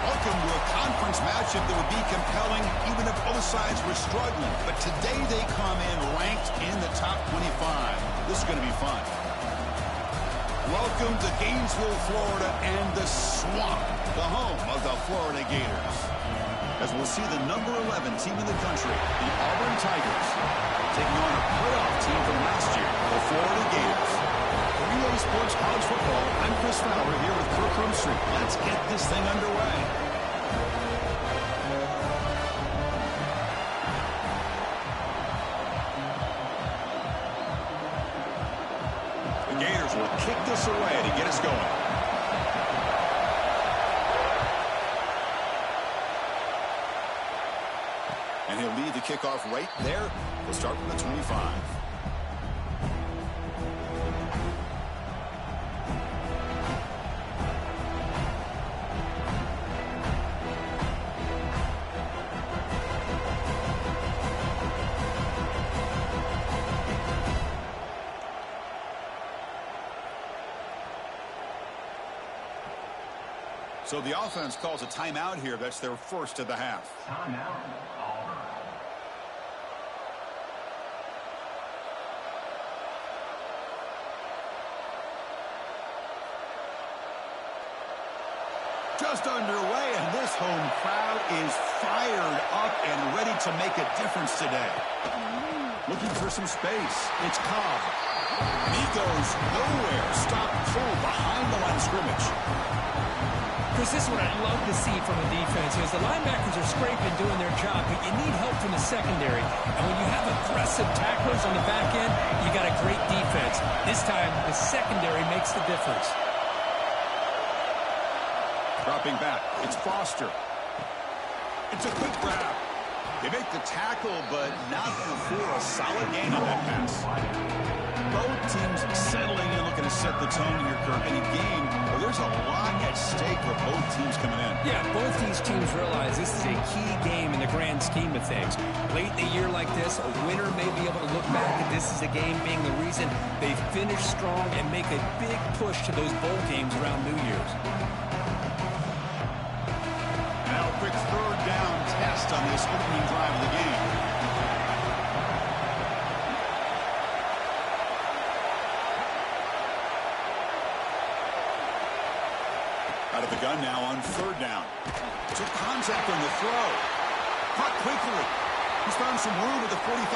Welcome to a conference matchup that would be compelling even if both sides were struggling. But today they come in ranked in the top 25. This is going to be fun. Welcome to Gainesville, Florida, and the Swamp, the home of the Florida Gators. As we'll see the number 11 team in the country, the Auburn Tigers, taking on a playoff team from last year, the Florida Gators. Relay Sports College Football, I'm Chris Fowler here with Kirk Street. Let's get this thing underway. The Gators will kick this away to get us going. And he'll lead the kickoff right there. We'll start from the 25. So the offense calls a timeout here. That's their first of the half. Timeout. Just underway, and this home crowd is fired up and ready to make a difference today. Looking for some space. It's Cobb. And he goes nowhere. Stop full behind the line of scrimmage. Chris, this is what I'd love to see from a defense. As the linebackers are scraping, doing their job, but you need help from the secondary. And when you have aggressive tacklers on the back end, you got a great defense. This time, the secondary makes the difference. Dropping back, it's Foster. It's a quick grab. They make the tackle, but not before a solid gain on that pass. Both teams settling and looking to set the tone here, Kirk, in a game where there's a lot at stake for both teams coming in. Yeah, both these teams realize this is a key game in the grand scheme of things. Late in a year like this, a winner may be able to look back at this as a game being the reason they finish strong and make a big push to those bowl games around New Year's. Now a quick third down test on this opening drive of the game. Out of the gun now on third down. Took contact on the throw. Caught quickly. He's found some room at the 45.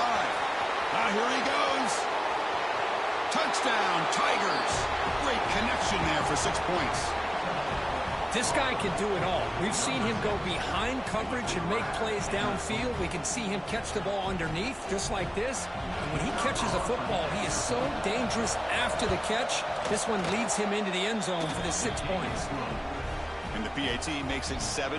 Here he goes. Touchdown, Tigers. Great connection there for 6 points. This guy can do it all. We've seen him go behind coverage and make plays downfield. We can see him catch the ball underneath, just like this. And when he catches a football, he is so dangerous after the catch. This one leads him into the end zone for the 6 points. And the PAT makes it 7-0.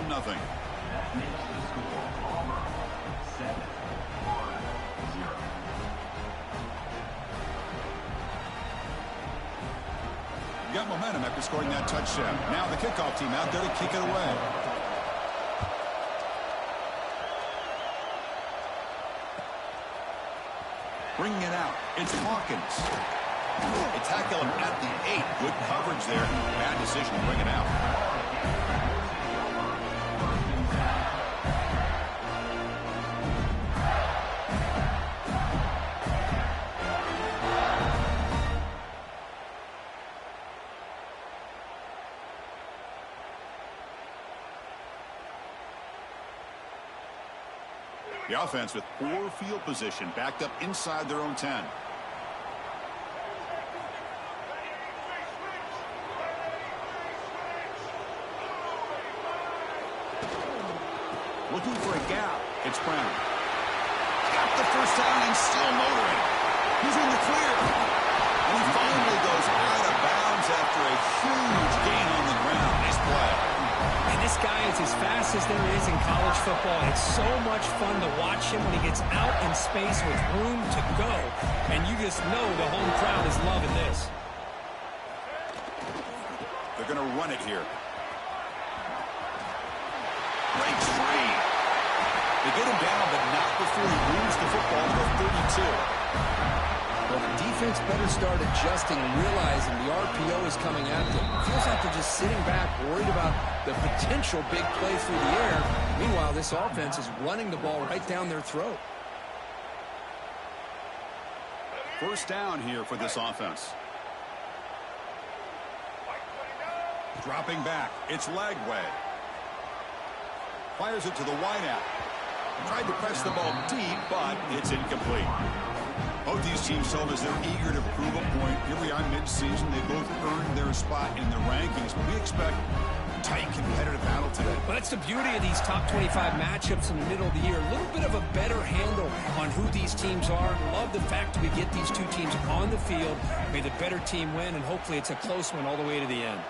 Got momentum after scoring that touchdown. Now the kickoff team out there to kick it away. Bringing it out, it's Hawkins. They tackle him at the 8. Good coverage there. Bad decision to bring it out. The offense with poor field position, backed up inside their own 10. Looking for a gap. It's Brown. Got the first down and still motoring. He's in the clear. And he finally goes out of bounds after a huge gain on the ground. Nice play. And this guy is as fast as there is in college football. It's so much fun to watch him when he gets out in space with room to go. And you just know the home crowd is loving this. They're going to run it here. Breaks free. They get him down, but not before he moves the football to the 32. Well, the defense better start adjusting and realizing the RPO is coming at them. Feels like they're just sitting back, worried about the potential big play through the air. Meanwhile, this offense is running the ball right down their throat. First down here for this offense. Dropping back. It's Lagway. Fires it to the wideout. Tried to press the ball deep, but it's incomplete. Both these teams told us they're eager to prove a point. Here we are mid-season. They both earned their spot in the rankings, but we expect a tight, competitive battle today. Well, that's the beauty of these top 25 matchups in the middle of the year. A little bit of a better handle on who these teams are. Love the fact that we get these two teams on the field. May the better team win, and hopefully it's a close one all the way to the end.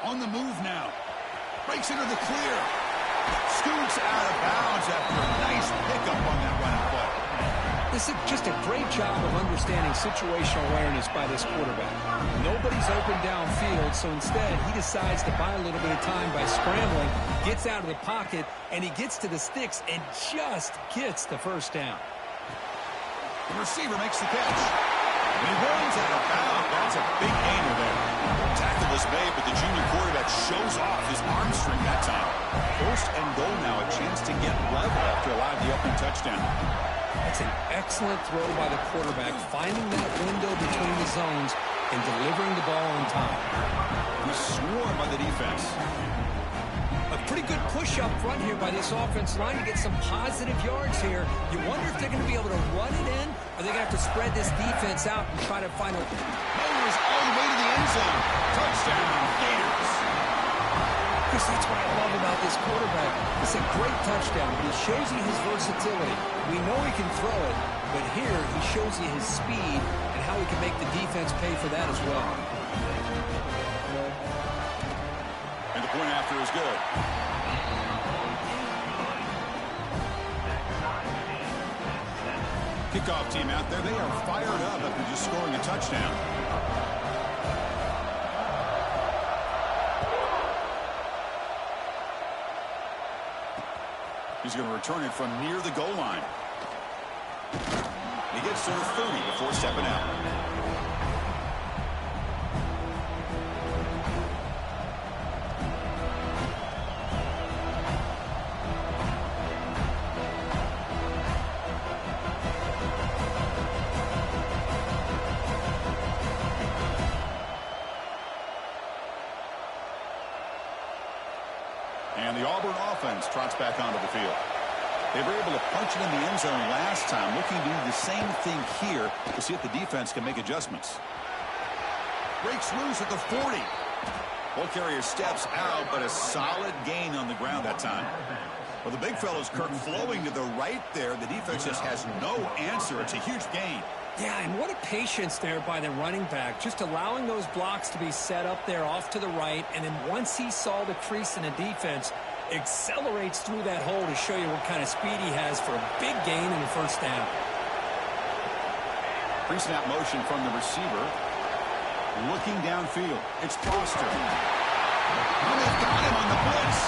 On the move now. Breaks into the clear. Scoots out of bounds after a nice pickup on that running play. This is just a great job of understanding situational awareness by this quarterback. Nobody's open downfield, so instead he decides to buy a little bit of time by scrambling, gets out of the pocket, and he gets to the sticks and just gets the first down. The receiver makes the catch. And he runs out of bounds. That's a big gainer there. Tackle is made, but the junior quarterback shows off his arm strength that time. First and goal now, a chance to get level after allowing the opening touchdown. That's an excellent throw by the quarterback, finding that window between the zones and delivering the ball on time. He's swarmed by the defense. A pretty good push up front here by this offensive line to get some positive yards here. You wonder if they're going to be able to run it in, or they're going to have to spread this defense out and try to find a... Motors all the way to the end zone. Touchdown, Gators. Chris, that's what I love about this quarterback. It's a great touchdown. He shows you his versatility. We know he can throw it, but here he shows you his speed and how he can make the defense pay for that as well. And the point after is good. Kickoff team out there. They are fired up after just scoring a touchdown. He's going to return it from near the goal line. He gets to the 30 before stepping out. And the Auburn offense trots back onto the field. They were able to punch it in the end zone last time, looking to do the same thing here to see if the defense can make adjustments. Breaks loose at the 40. Ball carrier steps out, but a solid gain on the ground that time. Well, the big fellow's Kirk flowing to the right there. The defense just has no answer. It's a huge gain. Yeah, and what a patience there by the running back, just allowing those blocks to be set up there off to the right, and then once he saw the crease in the defense, accelerates through that hole to show you what kind of speed he has for a big gain in the first down. Pre-snap motion from the receiver. Looking downfield. It's Foster. And they've got him on the blitz.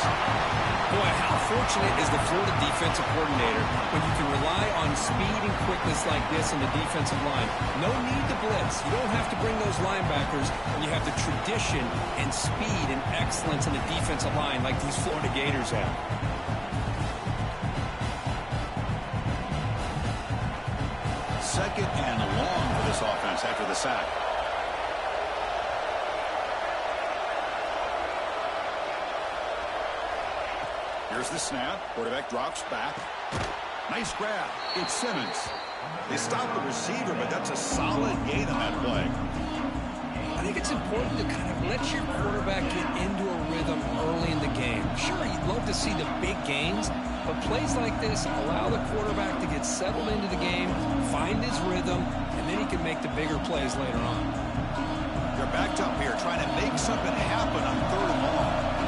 Boy, how fortunate is the Florida defensive coordinator when you can rely on speed and quickness like this in the defensive line. No need to blitz. You don't have to bring those linebackers, and you have the tradition and speed and excellence in the defensive line like these Florida Gators have. Second and long for this offense after the sack. Here's the snap. Quarterback drops back. Nice grab. It's Simmons. They stop the receiver, but that's a solid gain on that play. I think it's important to kind of let your quarterback get into a rhythm early in the game. Sure, you'd love to see the big gains, but plays like this allow the quarterback to get settled into the game, find his rhythm, and then he can make the bigger plays later on. They're backed up here trying to make something happen on third and long.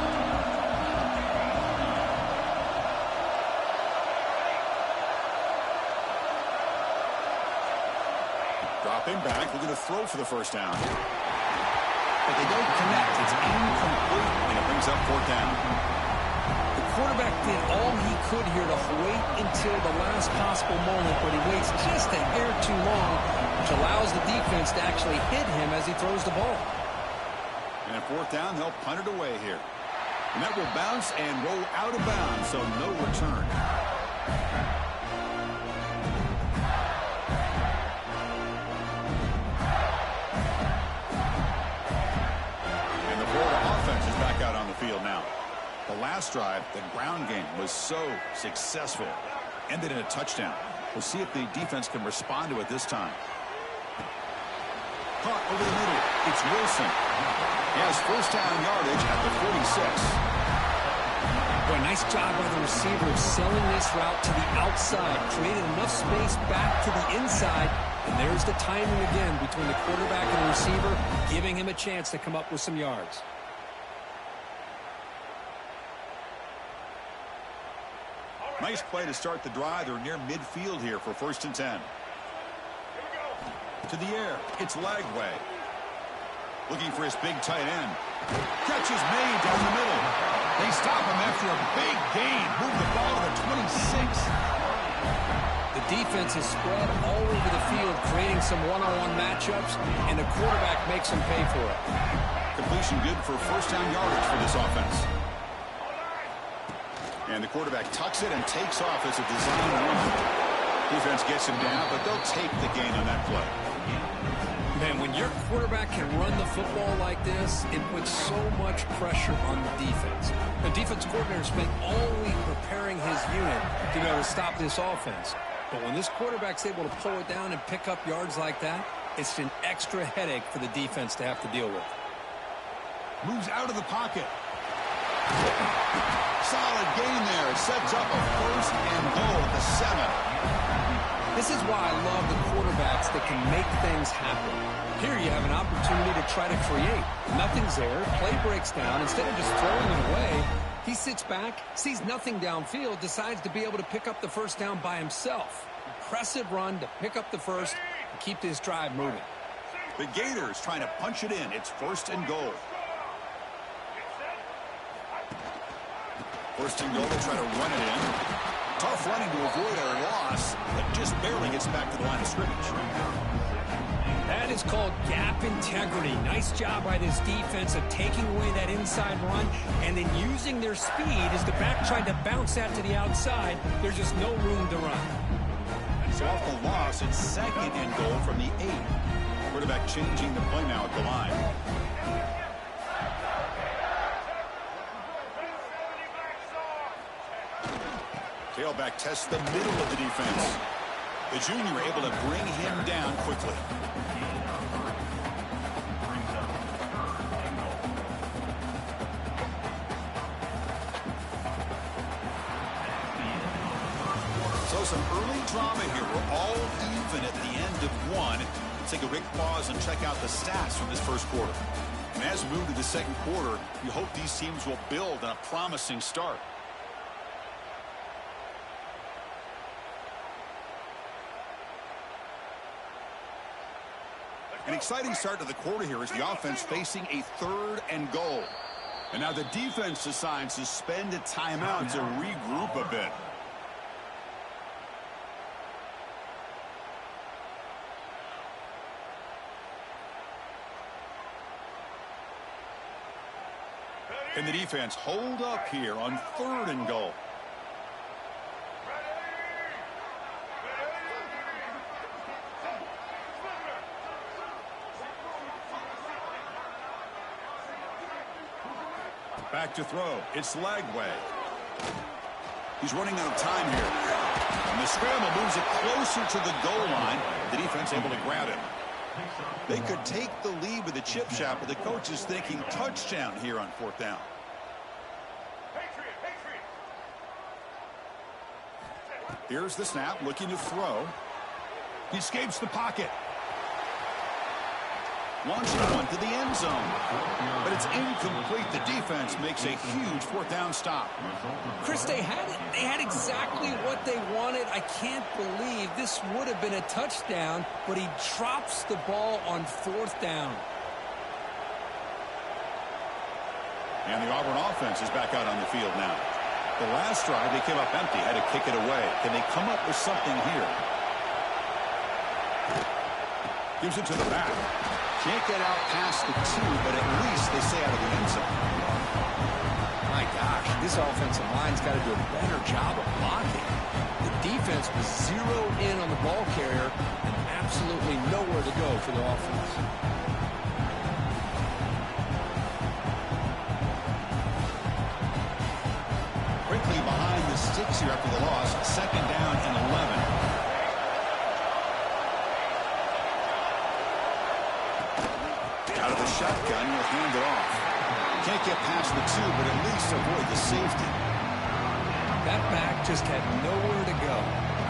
Dropping back, looking to throw for the first down. But they don't connect. It's incomplete, and it brings up fourth down. The quarterback did all he could here to wait until the last possible moment, but he waits just a hair too long, which allows the defense to actually hit him as he throws the ball. And at fourth down, they'll punt it away here. And that will bounce and roll out of bounds, so no return. And the Florida offense is back out on the field now. The last drive, the ground game, was so successful. Ended in a touchdown. We'll see if the defense can respond to it this time. Caught over the middle. It's Wilson. He has first down yardage at the 46. Boy, nice job by the receiver of selling this route to the outside. Created enough space back to the inside. And there's the timing again between the quarterback and the receiver, giving him a chance to come up with some yards. Nice play to start the drive. They're near midfield here for 1st and 10. To the air. It's Lagway. Looking for his big tight end. Catch is made down the middle. They stop him after a big gain. Move the ball to the 26. The defense is spread all over the field, creating some one-on-one matchups, and the quarterback makes them pay for it. Completion good for first down yardage for this offense. And the quarterback tucks it and takes off as a design run. Defense gets him down, but they'll take the gain on that play. Man, when your quarterback can run the football like this, it puts so much pressure on the defense. The defense coordinator spent all week preparing his unit to be able to stop this offense. But when this quarterback's able to pull it down and pick up yards like that, it's an extra headache for the defense to have to deal with. Moves out of the pocket. Solid gain there. It sets up a first and goal at the 7. This is why I love the quarterbacks that can make things happen. Here you have an opportunity to try to create. Nothing's there. Play breaks down. Instead of just throwing it away, he sits back, sees nothing downfield, decides to be able to pick up the first down by himself. Impressive run to pick up the first and keep this drive moving. The Gators trying to punch it in. It's 1st and goal. 1st and goal, they try to run it in. Tough running to avoid a loss, but just barely gets back to the line of scrimmage. That is called gap integrity. Nice job by this defense of taking away that inside run and then using their speed as the back tried to bounce that to the outside. There's just no room to run. So off the loss, it's 2nd and goal from the 8. Quarterback changing the play now at the line. Tailback tests the middle of the defense. The junior able to bring him down quickly. So some early drama here. We're all even at the end of one. Let's take a quick pause and check out the stats from this first quarter. And as we move to the second quarter, you hope these teams will build on a promising start. An exciting start to the quarter here as the offense facing a 3rd and goal. And now the defense decides to spend a timeout to regroup a bit. And the defense hold up here on 3rd and goal. Back to throw. It's Lagway. He's running out of time here. And the scramble moves it closer to the goal line. The defense able to grab him. They could take the lead with a chip shot, but the coach is thinking touchdown here on 4th down. Here's the snap, looking to throw. He escapes the pocket. Launching one to the end zone. But it's incomplete. The defense makes a huge 4th down stop. Chris, they had exactly what they wanted. I can't believe this would have been a touchdown, but he drops the ball on 4th down. And the Auburn offense is back out on the field now. The last drive, they came up empty, had to kick it away. Can they come up with something here? Gives it to the back. Can't get out past the 2, but at least they stay out of the end zone. My gosh, this offensive line's got to do a better job of blocking. The defense was zeroed in on the ball carrier and absolutely nowhere to go for the offense. Quickly behind the sticks here after the loss. 2nd down and 11. Out of the shotgun, will hand it off. Can't get past the 2, but at least avoid the safety. That back just had nowhere to go.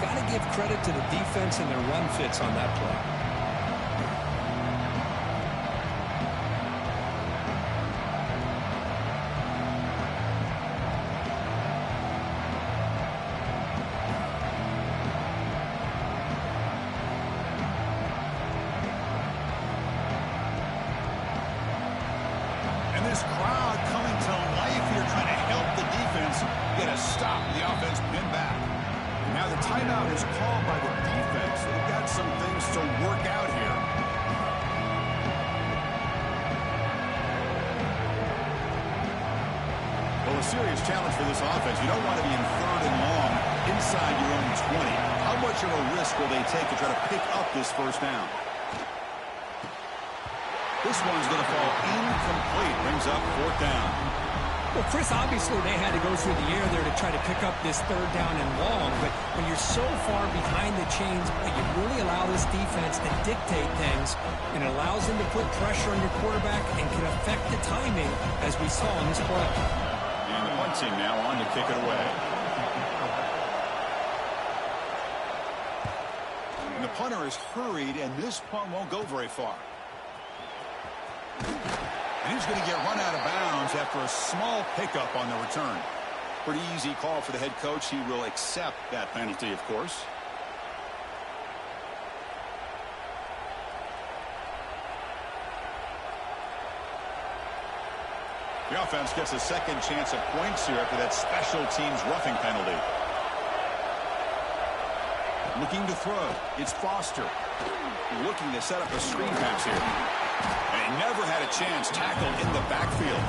Got to give credit to the defense and their run fits on that play. This crowd coming to life here, trying to help the defense get a stop. The offense pin back. And now the timeout is called by the defense. They've got some things to work out here. Well, a serious challenge for this offense. You don't want to be in 3rd and long inside your own 20. How much of a risk will they take to try to pick up this 1st down? This one's going to fall incomplete. Brings up 4th down. Well, Chris, obviously they had to go through the air there to try to pick up this 3rd down and long. But when you're so far behind the chains, you really allow this defense to dictate things. And it allows them to put pressure on your quarterback and can affect the timing, as we saw in this play. And the punt team now on to kick it away. And the punter is hurried, and this punt won't go very far. And he's going to get run out of bounds after a small pickup on the return. Pretty easy call for the head coach. He will accept that penalty, of course. The offense gets a 2nd chance at points here after that special teams roughing penalty. Looking to throw. It's Foster. Looking to set up a screen pass here. And he never had a chance. Tackled in the backfield.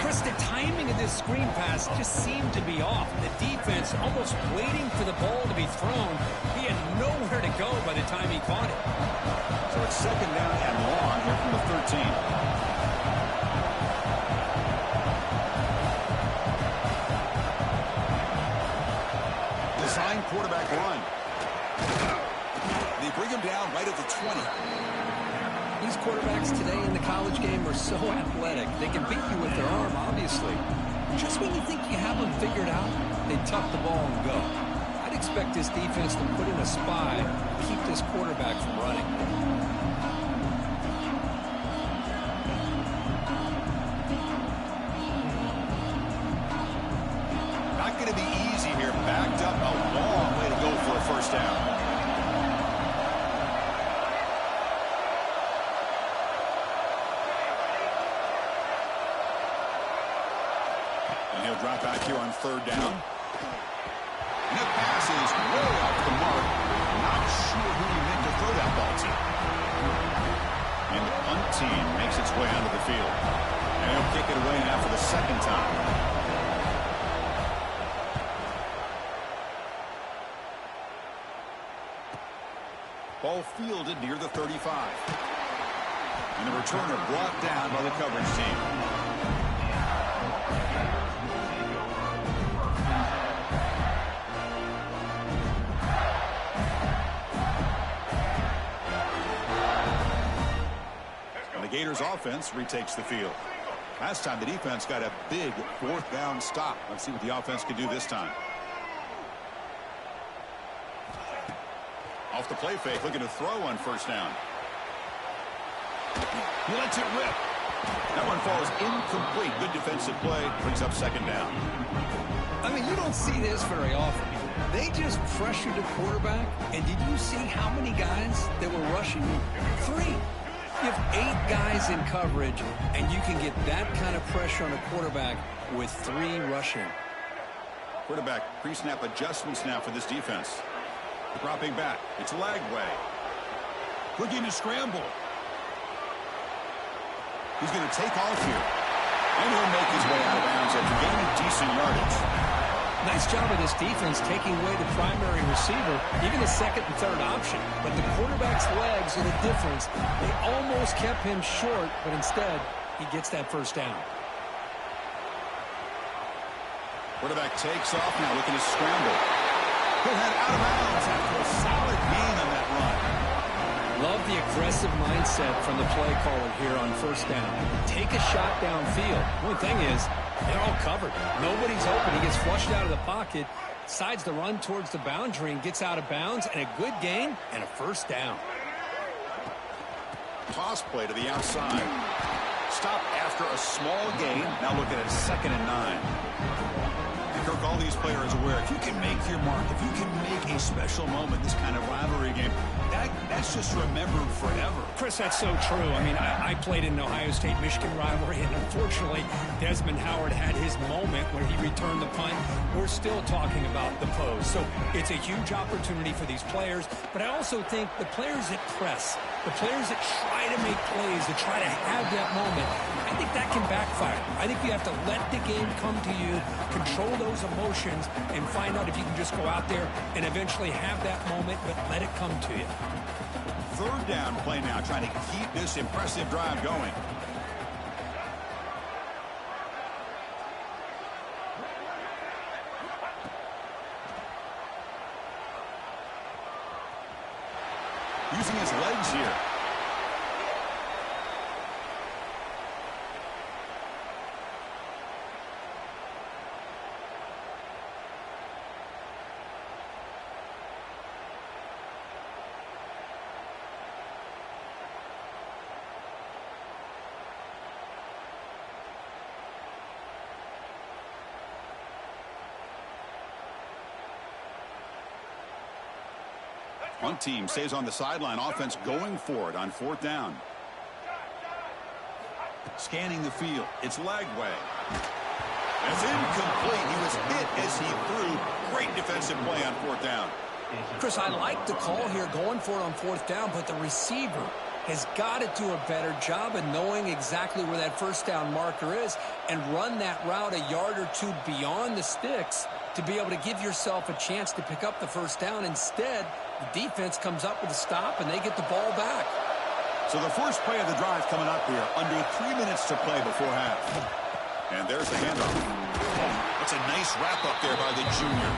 Chris, the timing of this screen pass just seemed to be off. The defense almost waiting for the ball to be thrown. He had nowhere to go by the time he caught it. So it's 2nd down and long here from the 13. Design quarterback run. They bring him down right at the 20. These quarterbacks today in the college game are so athletic. They can beat you with their arm, obviously. Just when you think you have them figured out, they tuck the ball and go. I'd expect this defense to put in a spy to keep this quarterback from running. Not going to be easy here. Backed up a long way to go for a 1st down. Drop back here on 3rd down. And that pass is way off the mark. Not sure who he meant to throw that ball to. And the punt team makes its way onto the field. And he'll kick it away now for the 2nd time. Ball fielded near the 35. And the returner brought down by the coverage team. Gators offense retakes the field. Last time the defense got a big 4th down stop. Let's see what the offense can do this time. Off the play fake, looking to throw on 1st down. He lets it rip. That one falls incomplete. Good defensive play. Brings up 2nd down. I mean, you don't see this very often. They just pressured the quarterback, and did you see how many guys that were rushing? 3. You have 8 guys in coverage, and you can get that kind of pressure on a quarterback with 3 rushing. Quarterback pre-snap adjustments now for this defense. Dropping back. It's Lagway. Looking to scramble. He's going to take off here. And he'll make his way out of bounds after gaining decent yardage. Nice job of this defense taking away the primary receiver, even the second and third option. But the quarterback's legs are the difference. They almost kept him short, but instead, he gets that first down. Quarterback takes off now, looking to scramble. He'll head out of bounds after a solid gain on that run. Love the aggressive mindset from the play caller here on first down. Take a shot downfield. One thing is, they're all covered. Nobody's open. He gets flushed out of the pocket, decides to run towards the boundary and gets out of bounds, and a good gain and a first down. Toss play to the outside. Stop after a small gain. Now looking at 2nd and 9. Kirk, all these players aware, if you can make your mark, if you can make a special moment, this kind of rivalry game, that's just remembered forever. Chris, that's so true. I mean, I played in an Ohio State-Michigan rivalry, and unfortunately, Desmond Howard had his moment where he returned the punt. We're still talking about the pose. So it's a huge opportunity for these players, but I also think the players that press, the players that try to make plays, that try to have that moment, I think that can backfire. I think you have to let the game come to you, control those emotions, and find out if you can just go out there and eventually have that moment, but let it come to you. 3rd down play now, trying to keep this impressive drive going. Using his legs here. One team stays on the sideline. Offense going for it on 4th down. Scanning the field. It's Lagway. It's incomplete. He was hit as he threw. Great defensive play on 4th down. Chris, I like the call here going for it on 4th down, but the receiver has got to do a better job of knowing exactly where that first down marker is and run that route a yard or two beyond the sticks to be able to give yourself a chance to pick up the first down. Instead, the defense comes up with a stop, and they get the ball back. So the first play of the drive coming up here, under 3 minutes to play before half. And there's the handoff. That's a nice wrap-up there by the junior.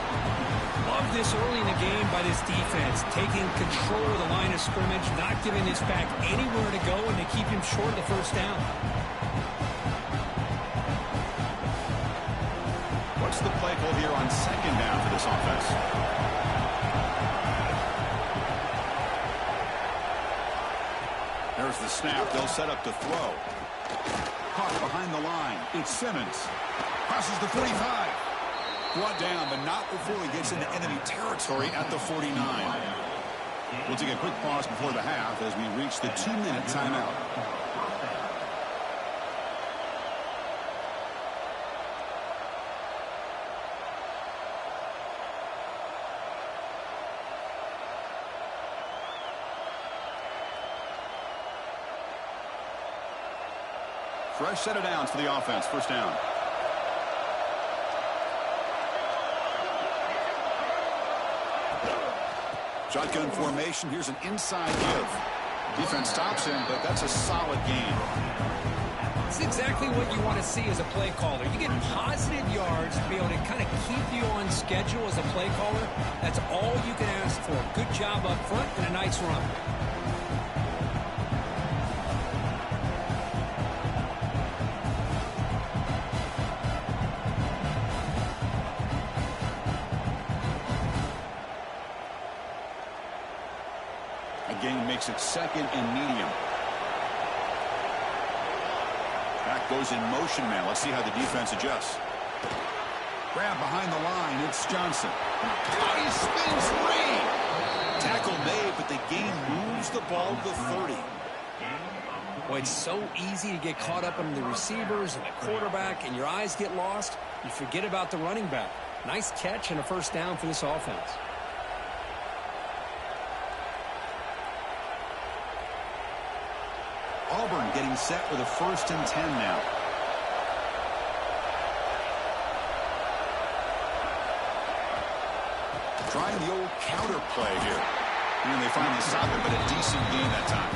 Love this early in the game by this defense, taking control of the line of scrimmage, not giving this back anywhere to go, and they keep him short of the first down. What's the play call here on 2nd down for this offense? There's the snap. They'll set up to throw. Caught behind the line. It's Simmons. Crosses the 45. Brought down, but not before he gets into enemy territory at the 49. We'll take a quick pause before the half as we reach the 2-minute timeout. Fresh set of downs for the offense. First down. Shotgun formation. Here's an inside give. Defense stops him, but that's a solid gain. It's exactly what you want to see as a play caller. You get positive yards to be able to kind of keep you on schedule as a play caller. That's all you can ask for. Good job up front and a nice run. Again, makes it 2nd and medium. Back goes in motion now. Let's see how the defense adjusts. Grab behind the line. It's Johnson. Oh, he spins free. Tackle made, but the game moves the ball to the 30. Boy, it's so easy to get caught up in the receivers and the quarterback, and your eyes get lost. You forget about the running back. Nice catch and a first down for this offense. Auburn getting set with a 1st and 10 now. Trying the old counter play here. And they finally stop it, but a decent gain that time.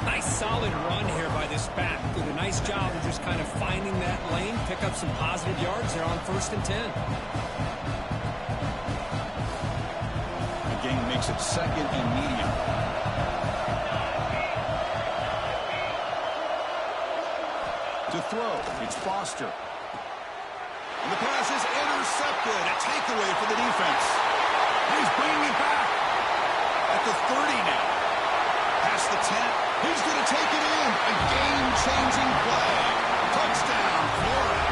Nice solid run here by this back. Did a nice job of just kind of finding that lane, pick up some positive yards there on 1st and 10. The gain makes it 2nd and medium. To throw, it's Foster. And the pass is intercepted. A takeaway for the defense. And he's bringing it back at the 30 now. Past the 10. He's going to take it in. A game-changing play. Touchdown, Florida.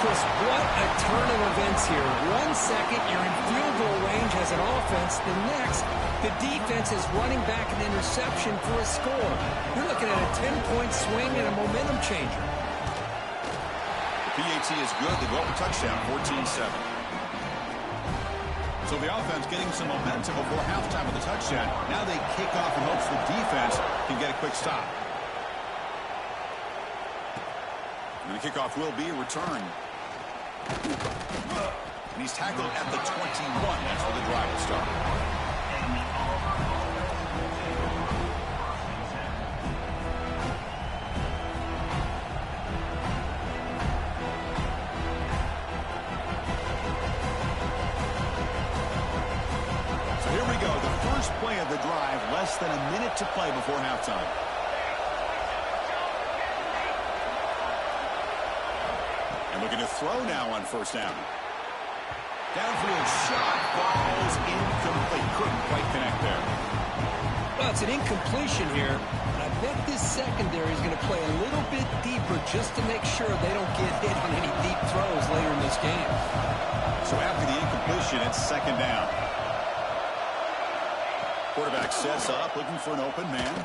Chris, what a turn of events here. 1 second, you're in field goal range as an offense. The next, the defense is running back an interception for a score. You're looking at a 10-point swing and a momentum changer. The PAT is good. They go up a touchdown, 14-7. So the offense getting some momentum before halftime with a touchdown. Now they kick off in hopes the defense can get a quick stop. And the kickoff will be a return. And he's tackled at the 21. That's where the drive will start. So here we go. The first play of the drive. Less than a minute to play before halftime. And looking to throw now on 1st down. Downfield shot falls incomplete. Couldn't quite connect there. Well, it's an incompletion here. And I bet this secondary is going to play a little bit deeper just to make sure they don't get hit on any deep throws later in this game. So after the incompletion, it's 2nd down. Quarterback sets up, looking for an open man.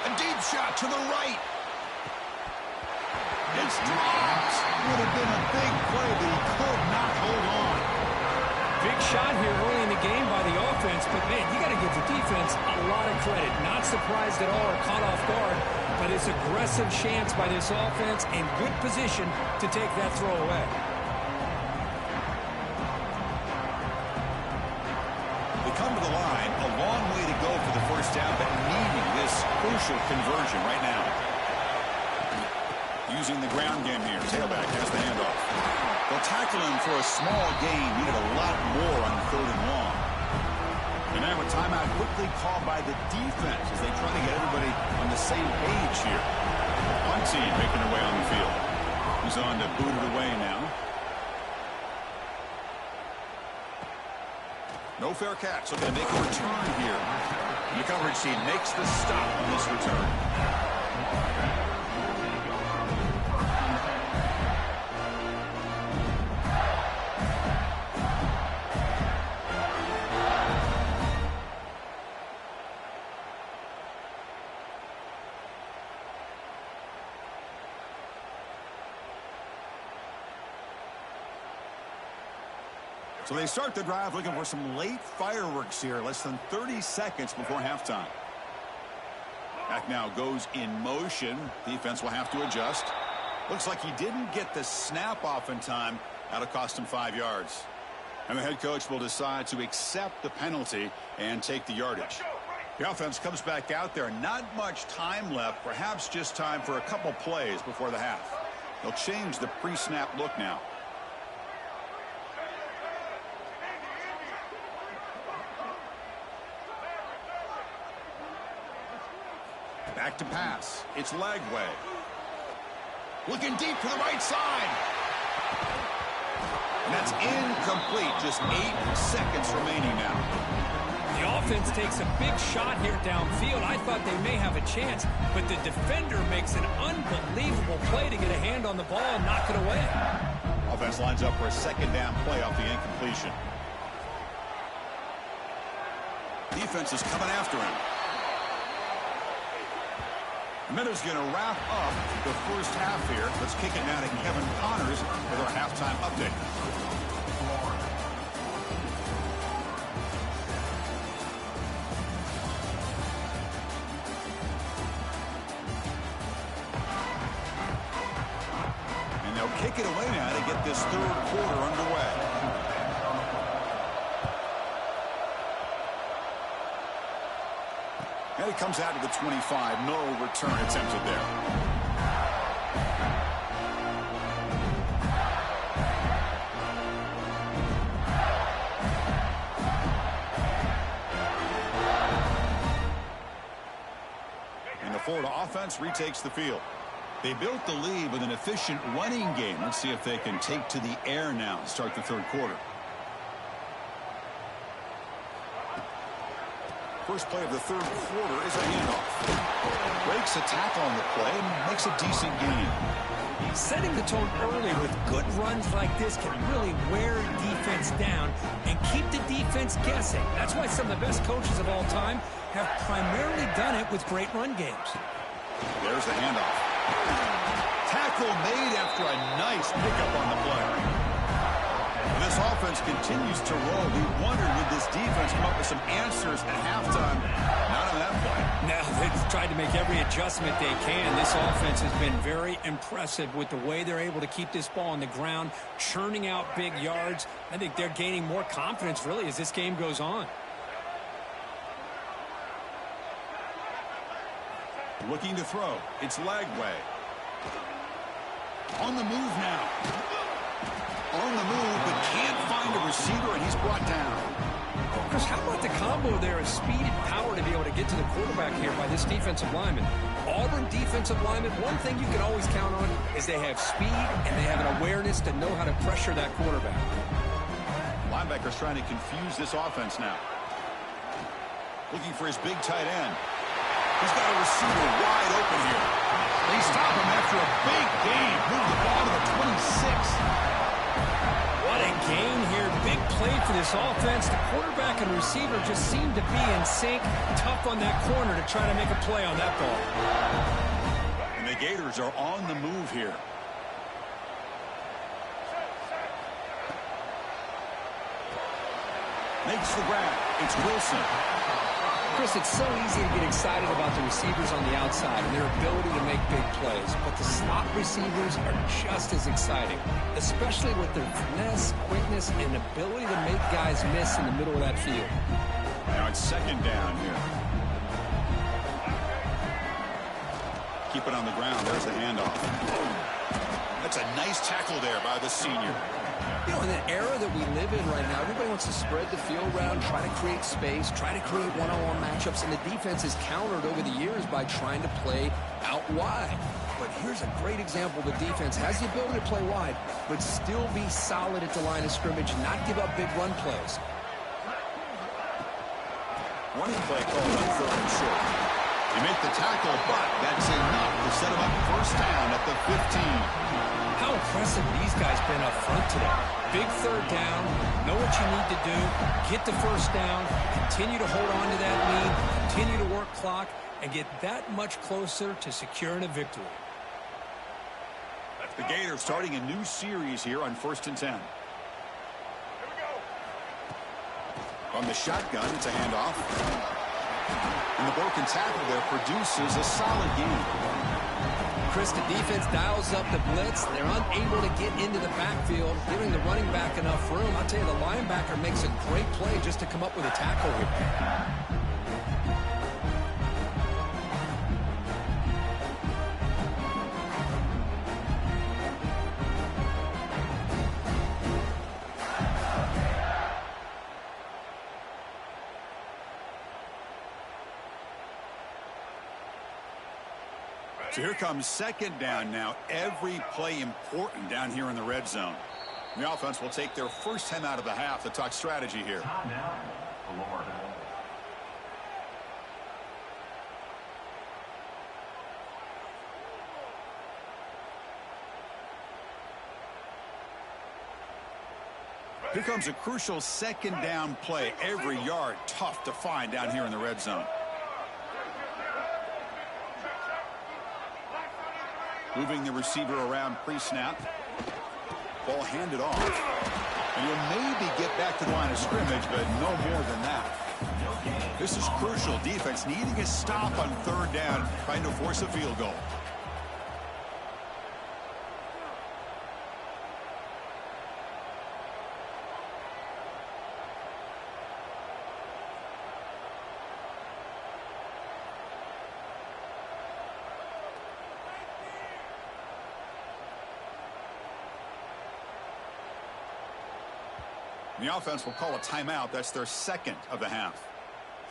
A deep shot to the right. It's dropped. Would have been a big play, but he could not hold on. Big shot here early in the game by the offense, but man, you got to give the defense a lot of credit. Not surprised at all or caught off guard, but it's aggressive chance by this offense and good position to take that throw away. They come to the line, a long way to go for the 1st down, but needing this crucial conversion right now. Using the ground game here. Tailback has the handoff. They'll tackle him for a small gain. Needed a lot more on 3rd and long. And now a timeout quickly called by the defense as they try to get everybody on the same page here. Punt team making their way on the field. He's on to boot it away now. No fair catch. So going to make a return here. The coverage team makes the stop on this return. So they start the drive looking for some late fireworks here. Less than 30 seconds before halftime. Back now goes in motion. Defense will have to adjust. Looks like he didn't get the snap off in time. That'll cost him 5 yards. And the head coach will decide to accept the penalty and take the yardage. The offense comes back out there. Not much time left. Perhaps just time for a couple plays before the half. They'll change the pre-snap look now. Back to pass. It's Lagway. Looking deep to the right side. And that's incomplete. Just 8 seconds remaining now. The offense takes a big shot here downfield. I thought they may have a chance, but the defender makes an unbelievable play to get a hand on the ball and knock it away. Offense lines up for a 2nd down play off the incompletion. Defense is coming after him. Meadows going to wrap up the first half here. Let's kick it now to Kevin Connors with our halftime update. take it away now to get this third quarter underway. And it comes out to the 25. No return attempted there. And the Florida offense retakes the field. They built the lead with an efficient running game. Let's see if they can take to the air now and start the third quarter. First play of the third quarter is a handoff. Breaks a tackle on the play and makes a decent gain. Setting the tone early with good runs like this can really wear defense down and keep the defense guessing. That's why some of the best coaches of all time have primarily done it with great run games. There's the handoff. Tackle made after a nice pickup on the play. And this offense continues to roll. We wondered, would this defense come up with some answers at halftime? Not on that play. Now they've tried to make every adjustment they can. This offense has been very impressive with the way they're able to keep this ball on the ground, churning out big yards. I think they're gaining more confidence, really, as this game goes on. Looking to throw. It's Lagway. On the move now. On the move, but can't find a receiver, and he's brought down. Chris, how about the combo there of speed and power to be able to get to the quarterback here by this defensive lineman? Auburn defensive lineman, one thing you can always count on is they have speed and they have an awareness to know how to pressure that quarterback. Linebacker's trying to confuse this offense now. Looking for his big tight end. He's got a receiver wide open here. They stop him after a big gain. Move the ball to the 26. What a gain here. Big play for this offense. The quarterback and receiver just seem to be in sync. Tough on that corner to try to make a play on that ball. And the Gators are on the move here. Makes the grab. It's Wilson. Chris, it's so easy to get excited about the receivers on the outside and their ability to make big plays, but the slot receivers are just as exciting, especially with their finesse, quickness, and ability to make guys miss in the middle of that field. Now it's second down here. Keep it on the ground. There's the handoff. That's a nice tackle there by the senior. You know, in the era that we live in right now, everybody wants to spread the field around, try to create space, try to create one-on-one matchups, and the defense is countered over the years by trying to play out wide. But here's a great example. The defense has the ability to play wide, but still be solid at the line of scrimmage, not give up big run plays. Running play called on third and short. You make the tackle, but that's enough to set him up first down at the 15. How impressive these guys been up front today. Big third down, know what you need to do, get the first down, continue to hold on to that lead, continue to work clock, and get that much closer to securing a victory. The Gators starting a new series here on 1st and 10. On the shotgun, it's a handoff. And the broken tackle there produces a solid gain. Chris, the defense dials up the blitz. They're unable to get into the backfield, giving the running back enough room. I'll tell you, the linebacker makes a great play just to come up with a tackle here. So here comes second down now. Every play important down here in the red zone. The offense will take their first 10 out of the half to talk strategy here. Here comes a crucial second down play. Every yard tough to find down here in the red zone. Moving the receiver around pre-snap. Ball handed off. And he'll maybe get back to the line of scrimmage, but no more than that. This is crucial. Defense needing a stop on third down, trying to force a field goal. And the offense will call a timeout. That's their second of the half.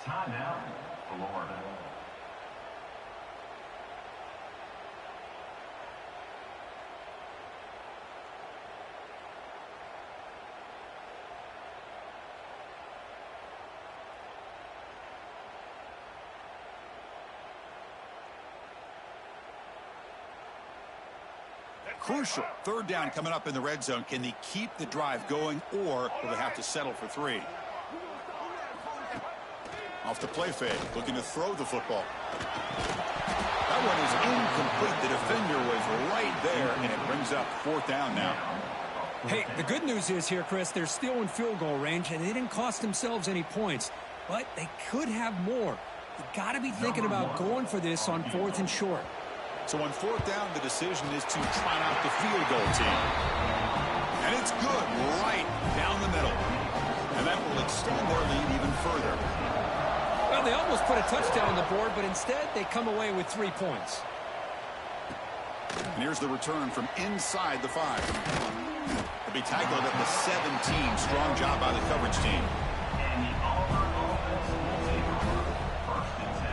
Timeout, Florida. Crucial. Third down coming up in the red zone. Can they keep the drive going, or will they have to settle for 3? Off the play fake, looking to throw the football. That one is incomplete. The defender was right there, and it brings up 4th down now. Hey, the good news is here, Chris, they're still in field goal range, and they didn't cost themselves any points. But they could have more. You got to be thinking about going for this on 4th and short. So on 4th down, the decision is to try out the field goal team. And it's good right down the middle. And that will extend their lead even further. Well, they almost put a touchdown on the board, but instead they come away with 3 points. And here's the return from inside the 5. They'll be tackled at the 17. Strong job by the coverage team. And the Auburn offense will take over 1st and 10.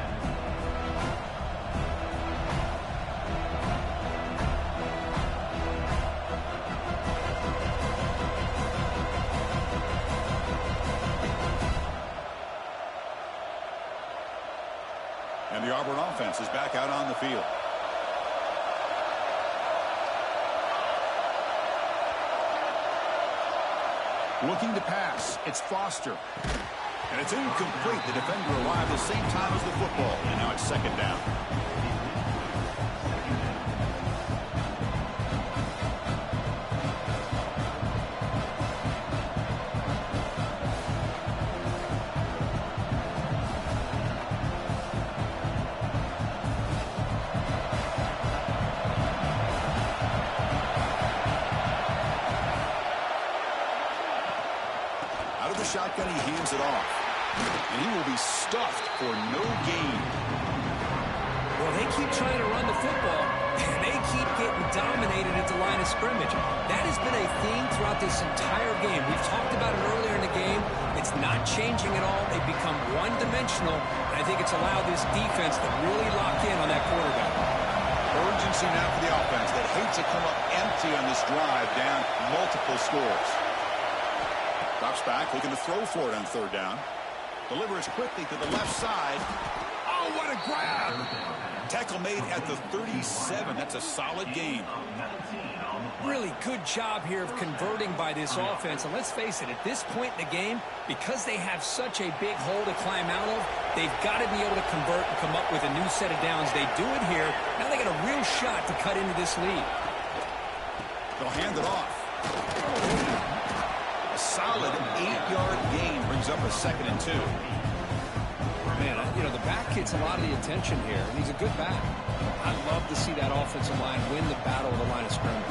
And the Auburn offense is back out on the field. Looking to pass. It's Foster. And it's incomplete. The defender arrived the same time as the football. And now it's 2nd down. Shotgun, he hands it off. And he will be stuffed for no gain. Well, they keep trying to run the football, and they keep getting dominated at the line of scrimmage. That has been a theme throughout this entire game. We've talked about it earlier in the game. It's not changing at all. They've become one-dimensional, and I think it's allowed this defense to really lock in on that quarterback. Urgency now for the offense that hates to come up empty on this drive, down multiple scores. Drops back, looking to throw for it on 3rd down. Delivers quickly to the left side. Oh, what a grab! Tackle made at the 37. That's a solid gain. Really good job here of converting by this offense. And let's face it, at this point in the game, because they have such a big hole to climb out of, they've got to be able to convert and come up with a new set of downs. They do it here. Now they got a real shot to cut into this lead. They'll hand it off. A solid 8-yard gain brings up a 2nd and 2. Man, you know, the back gets a lot of the attention here, and he's a good back. I'd love to see that offensive line win the battle of the line of scrimmage.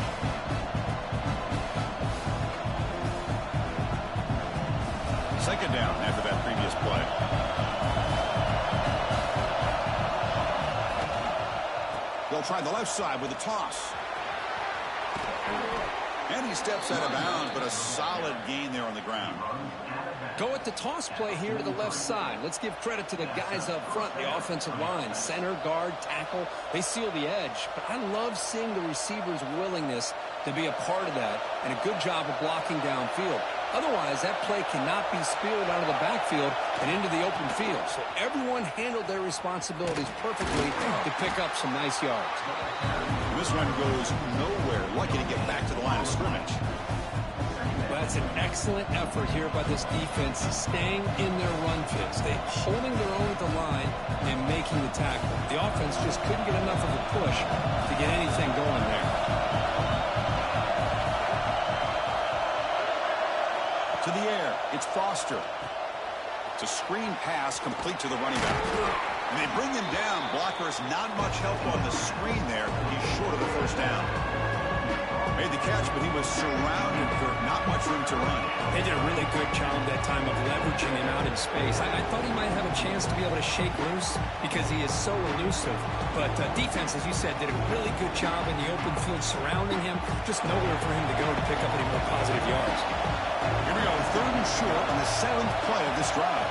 Second down after that previous play. They'll try the left side with a toss. And he steps out of bounds, but a solid gain there on the ground. Go at the toss play here to the left side. Let's give credit to the guys up front, the offensive line, center, guard, tackle. They seal the edge. But I love seeing the receiver's willingness to be a part of that, and a good job of blocking downfield. Otherwise, that play cannot be spilled out of the backfield and into the open field. So everyone handled their responsibilities perfectly to pick up some nice yards. This one goes nowhere. Lucky to get back to the line of scrimmage. Well, that's an excellent effort here by this defense, staying in their run fits. They holding their own at the line and making the tackle. The offense just couldn't get enough of a push to get anything going there. To the air, it's Foster. It's a screen pass complete to the running back. And they bring him down. Blockers not much help on the screen there. He's short of the 1st down. Made the catch, but he was surrounded for not much room to run. They did a really good job that time of leveraging him out in space. I thought he might have a chance to be able to shake loose because he is so elusive. But defense, as you said, did a really good job in the open field surrounding him. Just nowhere for him to go to pick up any more positive yards. Here we go, 3rd and short on the 7th play of this drive.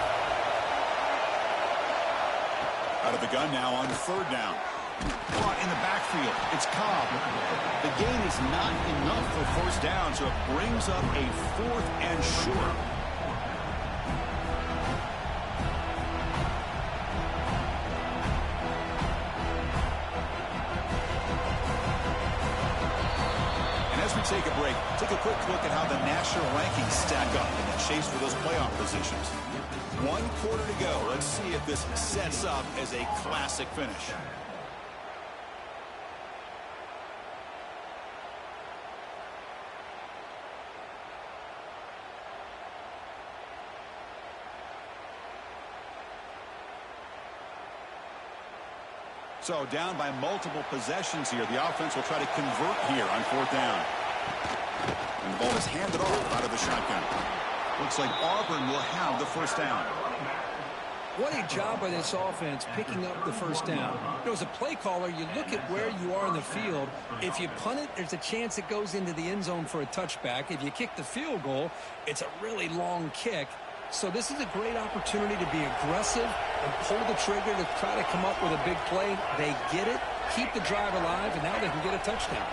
Out of the gun now on 3rd down. Caught in the backfield. It's Cobb. The gain is not enough for 1st down, so it brings up a 4th and short. And as we take a break, take a quick look at how the national rankings stack up in the chase for those playoff positions. 1 quarter to go. Let's see if this sets up as a classic finish. So down by multiple possessions here. The offense will try to convert here on 4th down. And the ball is handed off out of the shotgun. Looks like Auburn will have the 1st down. What a job by this offense picking up the 1st down. You know, as a play caller, you look at where you are in the field. If you punt it, there's a chance it goes into the end zone for a touchback. If you kick the field goal, it's a really long kick. So this is a great opportunity to be aggressive and pull the trigger to try to come up with a big play. They get it, keep the drive alive, and now they can get a touchdown.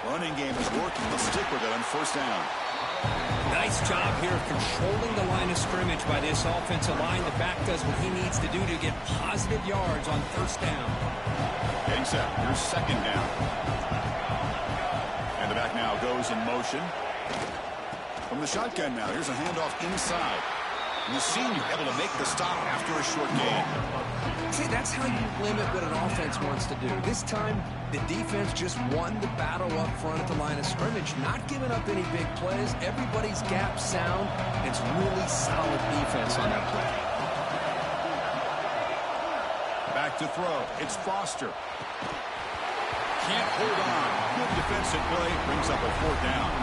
Running game is working. They'll stick with it on 1st down. Nice job here of controlling the line of scrimmage by this offensive line. The back does what he needs to do to get positive yards on 1st down. Getting set. Here's 2nd down. And the back now goes in motion. From the shotgun now, here's a handoff inside. And the senior able to make the stop after a short gain. See, that's how you limit what an offense wants to do. This time, the defense just won the battle up front at the line of scrimmage, not giving up any big plays. Everybody's gap sound. It's really solid defense on that play. Back to throw. It's Foster. Can't hold on. Good defensive play. Brings up a 4th down.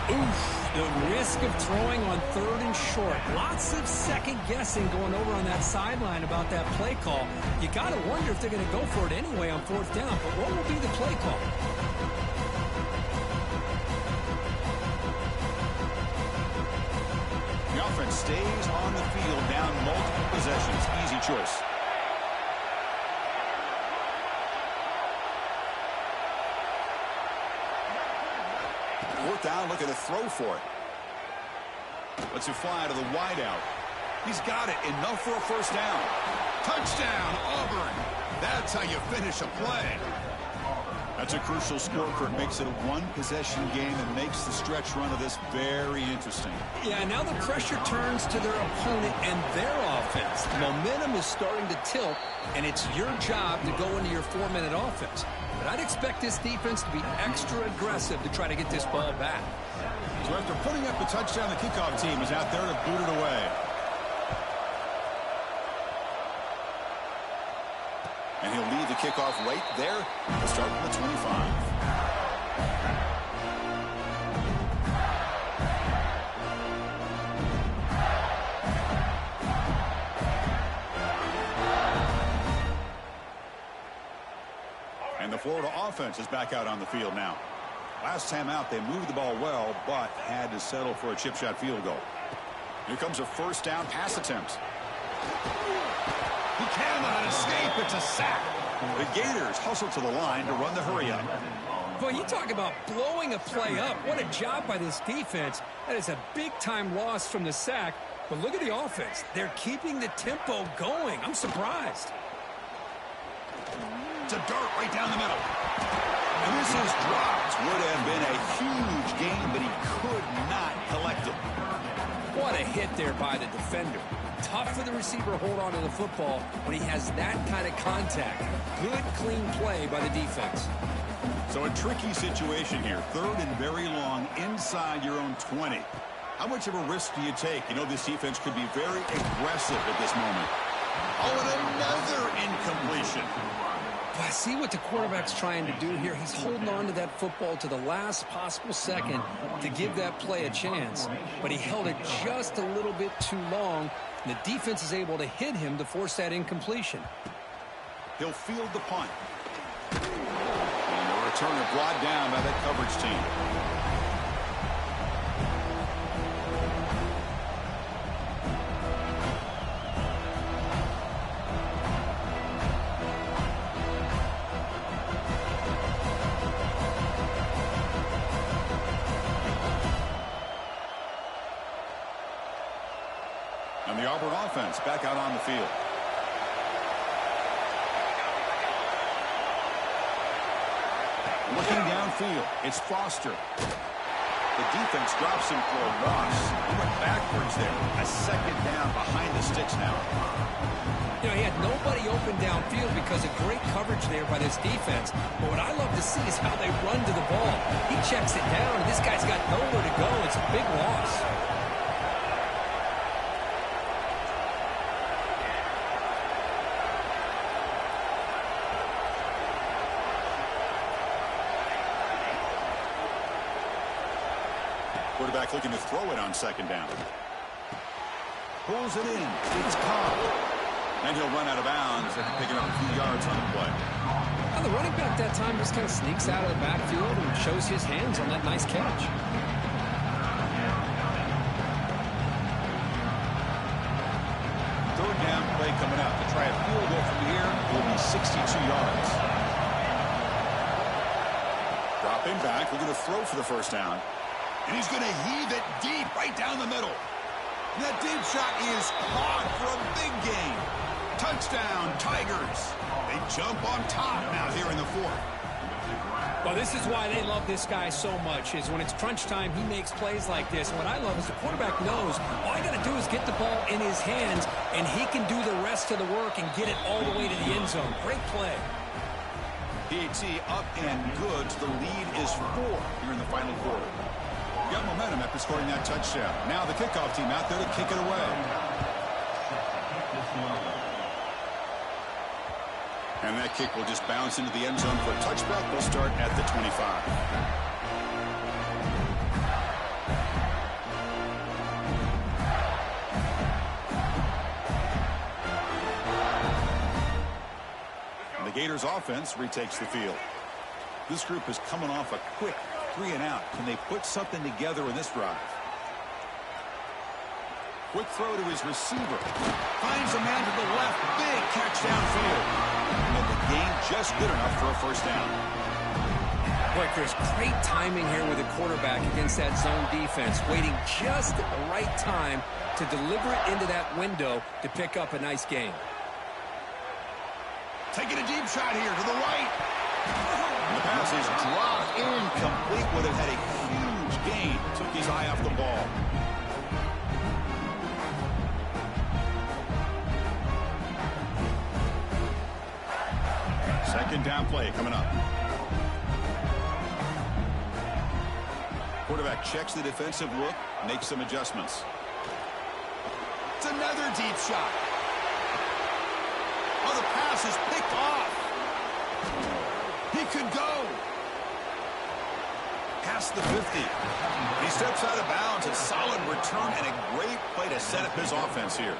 Oof. The risk of throwing on 3rd and short. Lots of second guessing going over on that sideline about that play call. You got to wonder if they're going to go for it anyway on 4th down. But what will be the play call? The offense stays on the field down multiple possessions. Easy choice. Down, looking to throw for it. Lets it fly to the wideout. He's got it. Enough for a 1st down. Touchdown, Auburn. That's how you finish a play. That's a crucial score, Kurt. Makes it a 1-possession game and makes the stretch run of this very interesting. Yeah, now the pressure turns to their opponent and their offense. Momentum is starting to tilt, and it's your job to go into your 4-minute offense. But I'd expect this defense to be extra aggressive to try to get this ball back. So after putting up the touchdown, the kickoff team is out there to boot it away. And he'll lead the kickoff right there. He'll start from the 25. And the Florida offense is back out on the field now. Last time out, they moved the ball well, but had to settle for a chip shot field goal. Here comes a 1st down pass attempt. He cannot escape. It's a sack. The Gators hustle to the line to run the hurry up. Boy, you talk about blowing a play up. What a job by this defense. That is a big-time loss from the sack. But look at the offense. They're keeping the tempo going. I'm surprised. It's a dart right down the middle. And this is dropped. Would have been a huge gain, but he could not collect it. What a hit there by the defender. Tough for the receiver to hold on to the football when he has that kind of contact. Good, clean play by the defense. So a tricky situation here. 3rd and very long inside your own 20. How much of a risk do you take? You know, this defense could be very aggressive at this moment. Oh, and another incompletion. I see what the quarterback's trying to do here. He's holding on to that football to the last possible second to give that play a chance. But he held it just a little bit too long, and the defense is able to hit him to force that incompletion. He'll field the punt. And the returner brought down by that coverage team. And the Auburn offense back out on the field. Looking downfield, it's Foster. The defense drops him for a loss. He went backwards there. A second down behind the sticks now. You know, he had nobody open downfield because of great coverage there by this defense. But what I love to see is how they run to the ball. He checks it down, and this guy's got nowhere to go. It's a big loss. Quarterback looking to throw it on second down. Pulls it in. It's caught. And he'll run out of bounds after picking up a few yards on the play. Now the running back that time just kind of sneaks out of the backfield and shows his hands on that nice catch. Third down play coming up. To try a field goal from here will be 62 yards. Dropping back, looking to throw for the first down. And he's going to heave it deep right down the middle. And that deep shot is caught for a big gain. Touchdown, Tigers. They jump on top now here in the fourth. Well, this is why they love this guy so much, is when it's crunch time, he makes plays like this. And what I love is the quarterback knows all I got to do is get the ball in his hands, and he can do the rest of the work and get it all the way to the end zone. Great play. PAT up and good. The lead is 4 here in the final quarter. Got momentum after scoring that touchdown. Now the kickoff team out there to kick it away. And that kick will just bounce into the end zone for a touchback. They'll start at the 25. And the Gators offense retakes the field. This group is coming off a quick 3 and out. Can they put something together in this drive? Quick throw to his receiver. Finds a man to the left. Big catch downfield. And the gain just good enough for a first down. Boy, Chris, great timing here with the quarterback against that zone defense. Waiting just at the right time to deliver it into that window to pick up a nice gain. Taking a deep shot here to the right. The pass is dropped incomplete. Would have had a huge gain. Took his eye off the ball. Second down play coming up. Quarterback checks the defensive look, makes some adjustments. It's another deep shot. Oh, the pass is picked off. He could go. Past the 50. He steps out of bounds. A solid return and a great play to set up his offense here.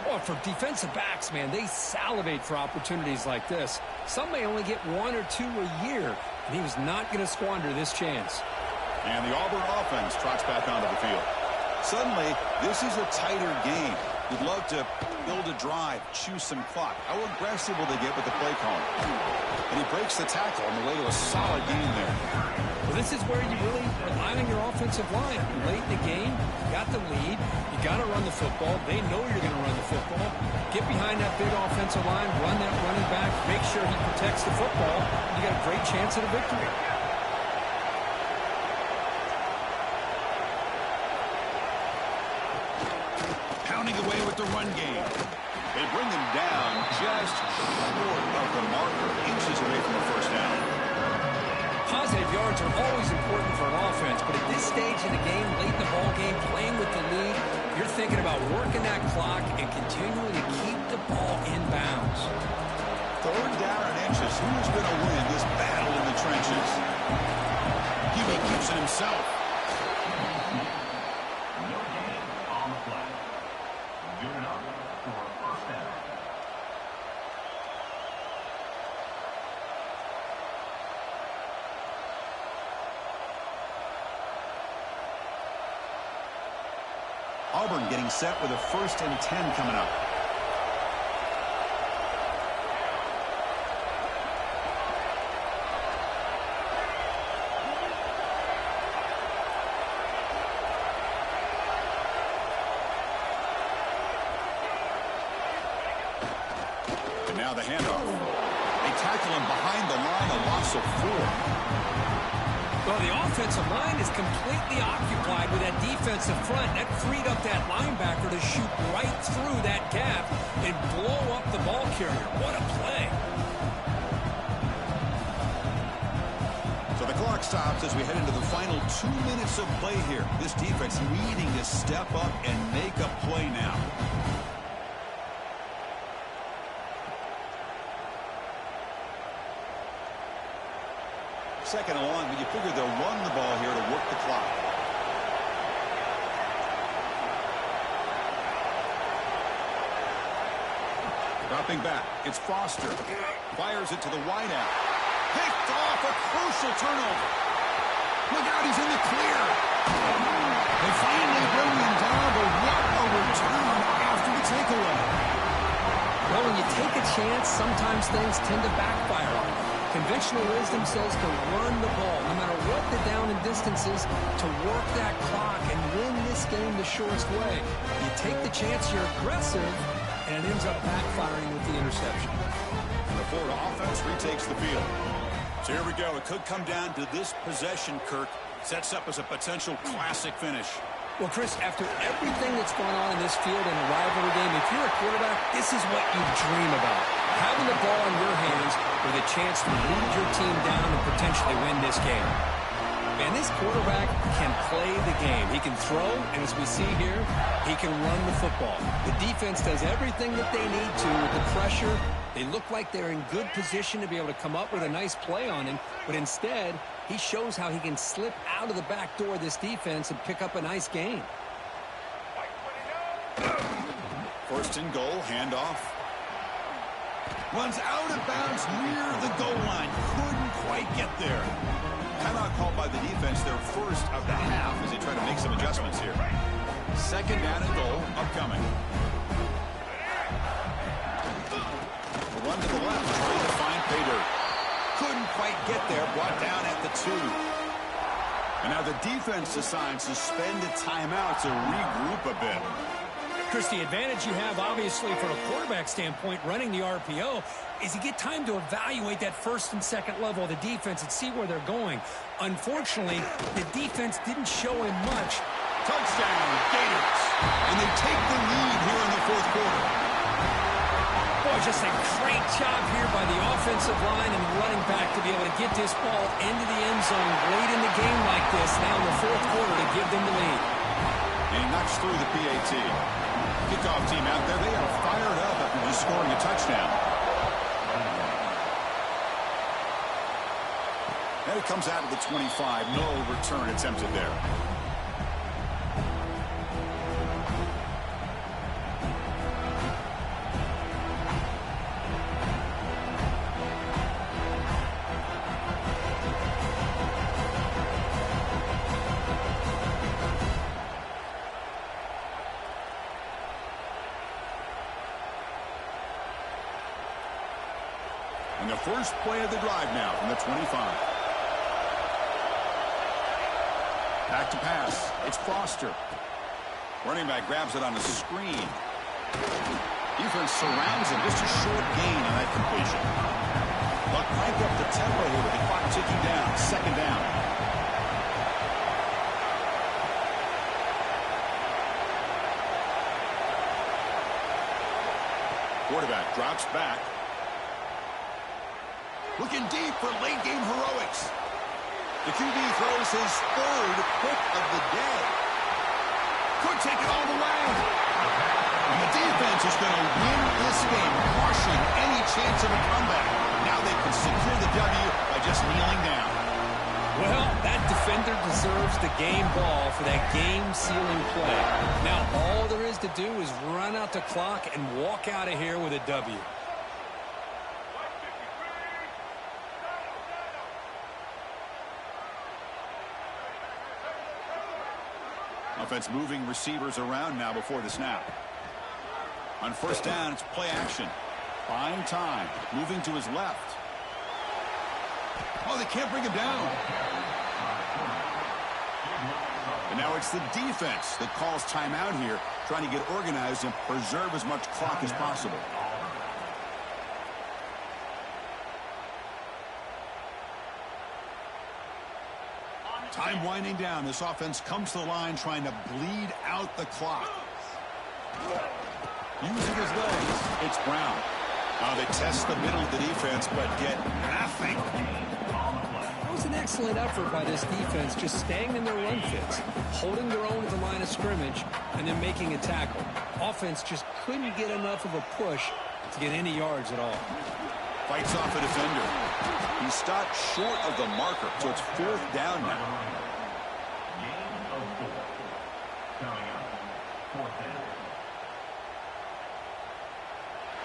Well, for defensive backs, man, they salivate for opportunities like this. Some may only get 1 or 2 a year, and he was not going to squander this chance. And the Auburn offense trots back onto the field. Suddenly, this is a tighter game. You'd love to build a drive, choose some clock. How aggressive will they get with the play call? And he breaks the tackle on the way to a solid game there. Well, this is where you really rely on your offensive line. Late in the game, you got the lead. You got to run the football. They know you're going to run the football. Get behind that big offensive line, run that running back, make sure he protects the football. You got a great chance at a victory. Pounding away with the run game. They bring them down just short of the marker, inches away from the first down. Positive yards are always important for an offense, but at this stage in the game, late in the ball game, playing with the lead, you're thinking about working that clock and continuing to keep the ball in bounds. 3rd down and inches. Who's going to win this battle in the trenches? QB keeps it himself. No gain on the play. Good enough for a first down. Auburn getting set with a 1st and 10 coming up. And now the handoff. They tackle him behind the line, a loss of 4. Well, the offensive line is completely occupied with that defensive front. That freed up that linebacker to shoot right through that gap and blow up the ball carrier. What a play. So the clock stops as we head into the final 2 minutes of play here. This defense needing to step up and make a play now. Second and 1, but you figure they'll run the ball here to work the clock. Dropping back, it's Foster. Fires it to the wideout. Picked off, a crucial turnover. Look out, he's in the clear. They finally bring him down, but what a return after the takeaway. Well, when you take a chance, sometimes things tend to backfire on you. Conventional wisdom says to run the ball, no matter what the down and distance is, to work that clock and win this game the shortest way. You take the chance, you're aggressive, and it ends up backfiring with the interception. The Florida offense retakes the field. So here we go. It could come down to this possession, Kirk. Sets up as a potential classic finish. Well, Chris, after everything that's gone on in this field in a rivalry game, if you're a quarterback, this is what you dream about. Having the ball in your hands with a chance to lead your team down and potentially win this game. And this quarterback can play the game. He can throw, and as we see here, he can run the football. The defense does everything that they need to with the pressure. They look like they're in good position to be able to come up with a nice play on him, but instead, he shows how he can slip out of the back door of this defense and pick up a nice gain. 1st and goal, handoff. Runs out of bounds near the goal line. Couldn't quite get there. Timeout called by the defense, their 1st of the half as they try to make some adjustments here. 2nd down and goal, upcoming. The run to the left, trying to find pay dirt. Couldn't quite get there, brought down at the 2. And now the defense decides to spend a timeout to regroup a bit. Chris, the advantage you have, obviously, from a quarterback standpoint, running the RPO, is you get time to evaluate that 1st and 2nd level of the defense and see where they're going. Unfortunately, the defense didn't show him much. Touchdown, Gators. And they take the lead here in the 4th quarter. Boy, just a great job here by the offensive line and running back to be able to get this ball into the end zone late in the game like this, now in the 4th quarter, to give them the lead. And he knocks through the PAT. Kickoff team out there, they are fired up after just scoring a touchdown. And it comes out of the 25. No return attempted there. And the first play of the drive now from the 25. Back to pass. It's Foster. Running back grabs it on the screen. Defense surrounds him. Just a short gain on that completion. But crank up the tempo here with the clock ticking down. 2nd down. Quarterback drops back. Looking deep for late game heroics. The QB throws his 3rd pick of the day. Could take it all the way. And the defense is going to win this game, crushing any chance of a comeback. Now they can secure the W by just kneeling down. Well, that defender deserves the game ball for that game-sealing play. Now all there is to do is run out the clock and walk out of here with a W. Offense moving receivers around now before the snap. On first down, it's play action. Buying time. Moving to his left. Oh, they can't bring him down. And now it's the defense that calls timeout here, trying to get organized and preserve as much clock as possible. Time winding down. This offense comes to the line trying to bleed out the clock. Using his legs, it's Brown. Now they test the middle of the defense, but get nothing. That was an excellent effort by this defense, just staying in their run fits, holding their own at the line of scrimmage, and then making a tackle. Offense just couldn't get enough of a push to get any yards at all. Fights off a defender. He stopped short of the marker, so it's fourth down now.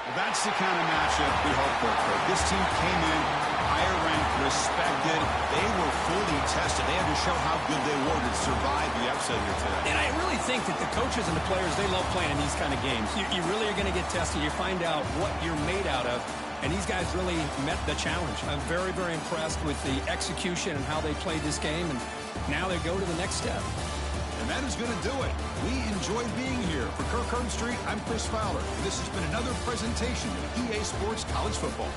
Well, that's the kind of matchup we hope for. This team came in higher ranked, respected. They were fully tested. They had to show how good they were to survive the upset here today. And I really think that the coaches and the players, they love playing in these kind of games. You really are going to get tested. You find out what you're made out of. And these guys really met the challenge. I'm very, very impressed with the execution and how they played this game. And now they go to the next step. And that is going to do it. We enjoyed being here. For Kirk Herbstreit, I'm Chris Fowler. And this has been another presentation of EA Sports College Football.